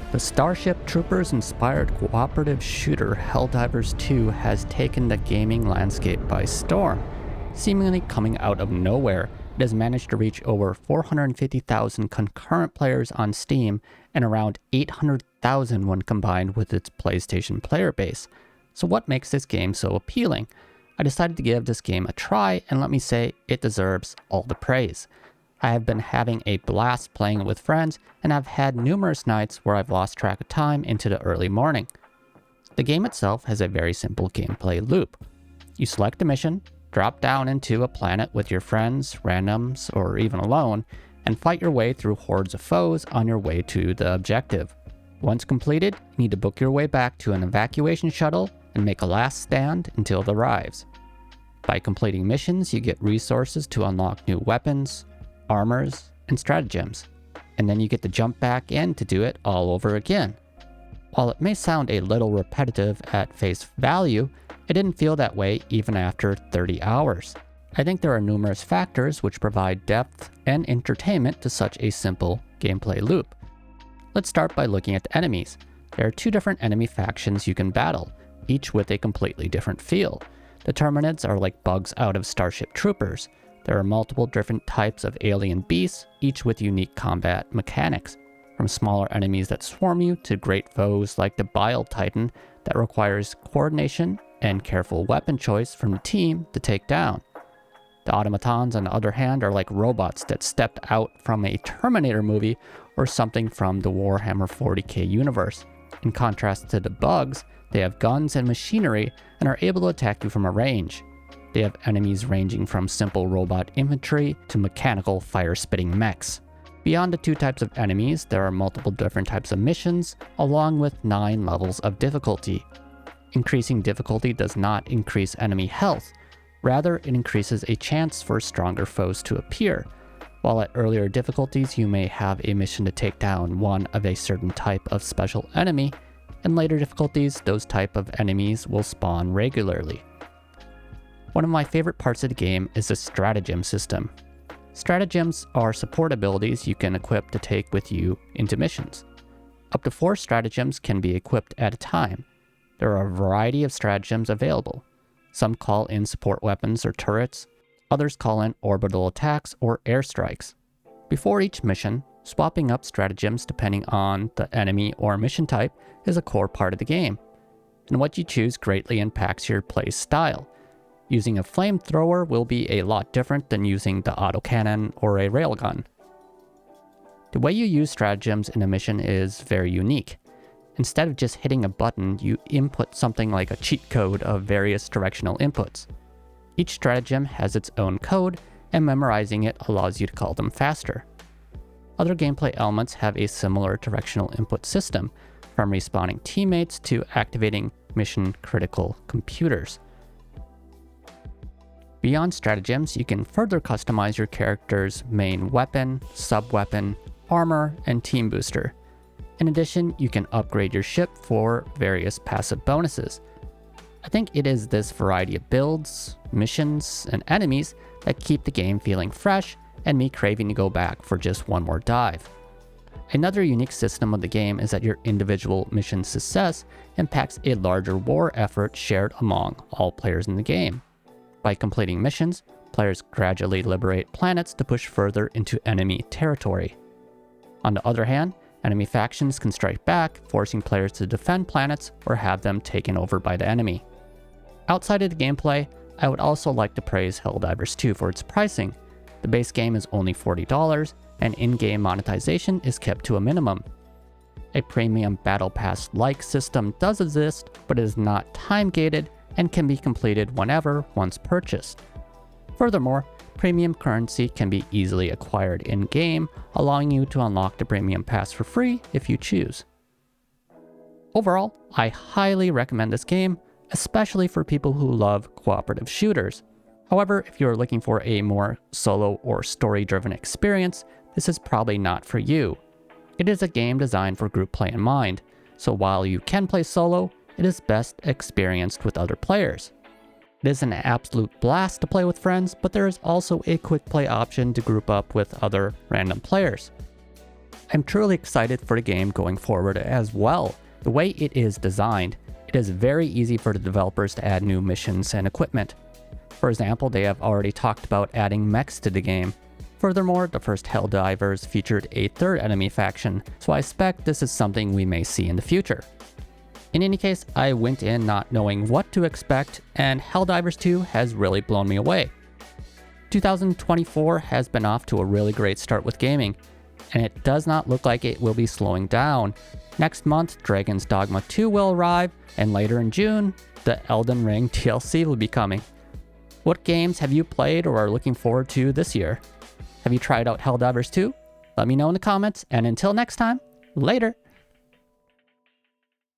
The Starship Troopers-inspired cooperative shooter Helldivers 2 has taken the gaming landscape by storm. Seemingly coming out of nowhere, it has managed to reach over 450,000 concurrent players on Steam and around 800,000 when combined with its PlayStation player base. So what makes this game so appealing? I decided to give this game a try, and let me say, it deserves all the praise. I have been having a blast playing it with friends, and I've had numerous nights where I've lost track of time into the early morning. The game itself has a very simple gameplay loop. You select a mission, drop down into a planet with your friends, randoms, or even alone, and fight your way through hordes of foes on your way to the objective. Once completed, you need to book your way back to an evacuation shuttle and make a last stand until it arrives. By completing missions, you get resources to unlock new weapons, armors, and stratagems, and then you get to jump back in to do it all over again. While it may sound a little repetitive at face value, it didn't feel that way even after 30 hours. I think there are numerous factors which provide depth and entertainment to such a simple gameplay loop. Let's start by looking at the enemies. There are two different enemy factions you can battle, each with a completely different feel. The Terminids are like bugs out of Starship Troopers. There are multiple different types of alien beasts, each with unique combat mechanics, from smaller enemies that swarm you to great foes like the Bile Titan that requires coordination and careful weapon choice from the team to take down. The Automatons, on the other hand, are like robots that stepped out from a Terminator movie or something from the Warhammer 40k universe. In contrast to the bugs, they have guns and machinery and are able to attack you from a range. They have enemies ranging from simple robot infantry to mechanical fire-spitting mechs. Beyond the two types of enemies, there are multiple different types of missions, along with 9 levels of difficulty. Increasing difficulty does not increase enemy health. Rather, it increases a chance for stronger foes to appear. While at earlier difficulties, you may have a mission to take down one of a certain type of special enemy, in later difficulties, those type of enemies will spawn regularly. One of my favorite parts of the game is the stratagem system. Stratagems are support abilities you can equip to take with you into missions. Up to 4 stratagems can be equipped at a time. There are a variety of stratagems available. Some call in support weapons or turrets, others call in orbital attacks or airstrikes. Before each mission, swapping up stratagems depending on the enemy or mission type is a core part of the game, and what you choose greatly impacts your play style. Using a flamethrower will be a lot different than using the autocannon or a railgun. The way you use stratagems in a mission is very unique. Instead of just hitting a button, you input something like a cheat code of various directional inputs. Each stratagem has its own code, and memorizing it allows you to call them faster. Other gameplay elements have a similar directional input system, from respawning teammates to activating mission-critical computers. Beyond stratagems, you can further customize your character's main weapon, sub-weapon, armor, and team booster. In addition, you can upgrade your ship for various passive bonuses. I think it is this variety of builds, missions, and enemies that keep the game feeling fresh and me craving to go back for just one more dive. Another unique system of the game is that your individual mission success impacts a larger war effort shared among all players in the game. By completing missions, players gradually liberate planets to push further into enemy territory. On the other hand, enemy factions can strike back, forcing players to defend planets or have them taken over by the enemy. Outside of the gameplay, I would also like to praise Helldivers 2 for its pricing. The base game is only $40, and in-game monetization is kept to a minimum. A premium Battle Pass-like system does exist, but it is not time-gated and can be completed whenever once purchased. Furthermore, premium currency can be easily acquired in-game, allowing you to unlock the premium pass for free if you choose. Overall, I highly recommend this game, especially for people who love cooperative shooters. However, if you're looking for a more solo or story-driven experience, this is probably not for you. It is a game designed for group play in mind, so while you can play solo, it is best experienced with other players. It is an absolute blast to play with friends, but there is also a quick play option to group up with other random players. I'm truly excited for the game going forward as well. The way it is designed, it is very easy for the developers to add new missions and equipment. For example, they have already talked about adding mechs to the game. Furthermore, the first Helldivers featured a third enemy faction, so I expect this is something we may see in the future. In any case, I went in not knowing what to expect, and Helldivers 2 has really blown me away. 2024 has been off to a really great start with gaming, and it does not look like it will be slowing down. Next month, Dragon's Dogma 2 will arrive, and later in June, the Elden Ring DLC will be coming. What games have you played or are looking forward to this year? Have you tried out Helldivers 2? Let me know in the comments, and until next time, later!